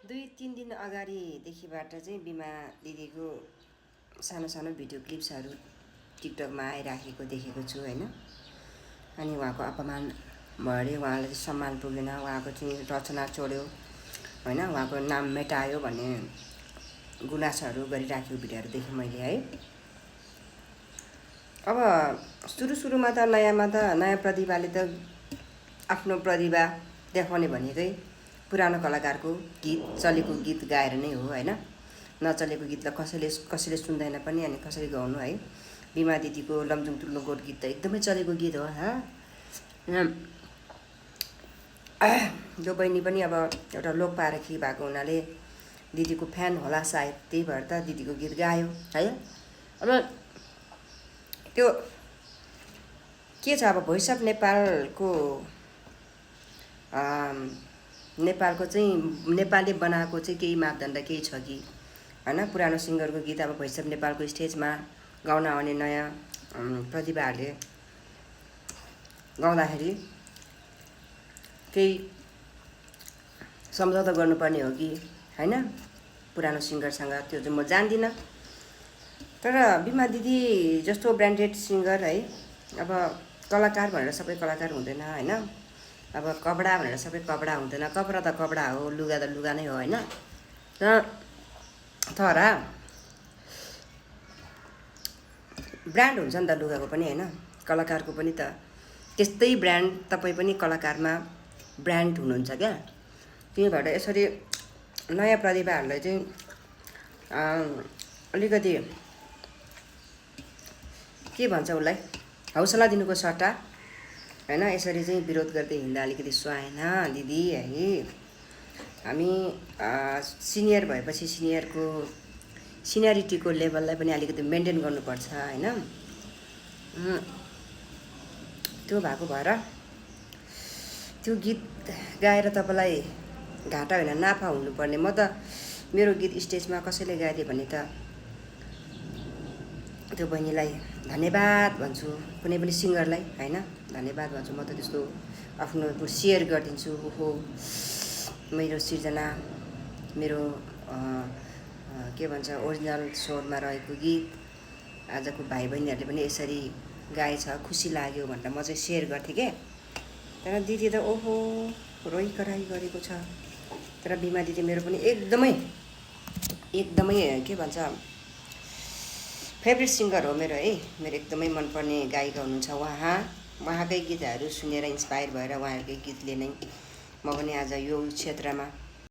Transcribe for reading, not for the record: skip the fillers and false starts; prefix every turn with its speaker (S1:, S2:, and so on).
S1: 2-3 दिन अगाडिदेखिबाट चाहिँ बिमा दिदीको सानो सानो भिडियो क्लिप्सहरू टिकटकमा आइराखेको देखेको छु होइन। अनि उहाँको अपमान भयो अरे, उहाँलाई चाहिँ सम्मान पुगेन, उहाँको चाहिँ रचना चोड्यो होइन, उहाँको नाम मेटायो भन्ने गुनासोहरू गरिराखेको भिडियोहरू देखेँ मैले है। अब सुरुमा त नयाँ प्रतिभाले त आफ्नो प्रतिभा देखाउने भनेकै पुरानो कलाकारको गीत, चलेको गीत गाएर नै हो होइन। नचलेको गीतलाई कसैले सुन्दैन पनि, अनि कसरी गाउनु है। बिमा दिदीको लमजुङ तुल्लुङ गोठ गीत त एकदमै चलेको गीत हो जो बहिनी पनि अब एउटा लोकपारखी भएको हुनाले दिदीको फ्यान होला सायद, त्यही भएर त दिदीको गीत गायो है। अब त्यो के छ, अब भोइस अफ नेपालको चाहिँ नेपालले बनाएको चाहिँ केही मापदण्ड केही छ कि होइन। पुरानो सिङ्गरको गीत अब भोइस अफ नेपालको स्टेजमा गाउन आउने नयाँ प्रतिभाहरूले गाउँदाखेरि केही सम्झौता गर्नुपर्ने हो कि होइन पुरानो सिङ्गरसँग, त्यो चाहिँ म जान्दिनँ। तर बिमा दिदी जस्तो ब्रान्डेड सिङ्गर है, अब कलाकार भनेर सबै कलाकार हुँदैन होइन। अब कपडा भनेर सबै कपडा हुँदैन, कपडा त कपडा हो, लुगा त लुगा नै हो होइन। तर ब्रान्ड हुन्छ नि त लुगाको पनि होइन, कलाकारको पनि त त्यस्तै ब्रान्ड। तपाईँ पनि कलाकारमा ब्रान्ड हुनुहुन्छ क्या। त्यही भएर यसरी नयाँ प्रतिभाहरूलाई चाहिँ अलिकति के भन्छ उसलाई, हौसला दिनुको सट्टा होइन, यसरी चाहिँ विरोध गर्दै हिँड्दा अलिकति सुहाएन दिदी है। हामी सिनियर भएपछि सिनियरिटीको लेभललाई पनि अलिकति मेन्टेन गर्नुपर्छ होइन। त्यो भएको भएर त्यो गीत गाएर तपाईँलाई घाटा होइन नाफा हुनुपर्ने। म त मेरो गीत स्टेजमा कसैले गाइदियो भने त त्यो बहिनीलाई धन्यवाद भन्छु, कुनै पनि सिङ्गरलाई होइन धन्यवाद भन्छु। म त त्यस्तो आफ्नो सेयर गरिदिन्छु। ओहो मेरो सिर्जना, मेरो के भन्छ ओरिजिनल स्वरमा रहेको गीत आजको भाइ बहिनीहरूले पनि यसरी गाएछ, खुसी लाग्यो भनेर म चाहिँ सेयर गर्थेँ क्या। तर दिदी त ओहो रोइ कराई गरेको छ। तर बिमा दिदी मेरो पनि एकदमै के भन्छ फेभरेट सिङ्गर हो मेरो है। मेरो एकदमै मनपर्ने गायिका हुनुहुन्छ उहाँकै गीतहरू सुनेर इन्सपायर भएर उहाँहरूकै गीतले नै म पनि आज यो क्षेत्रमा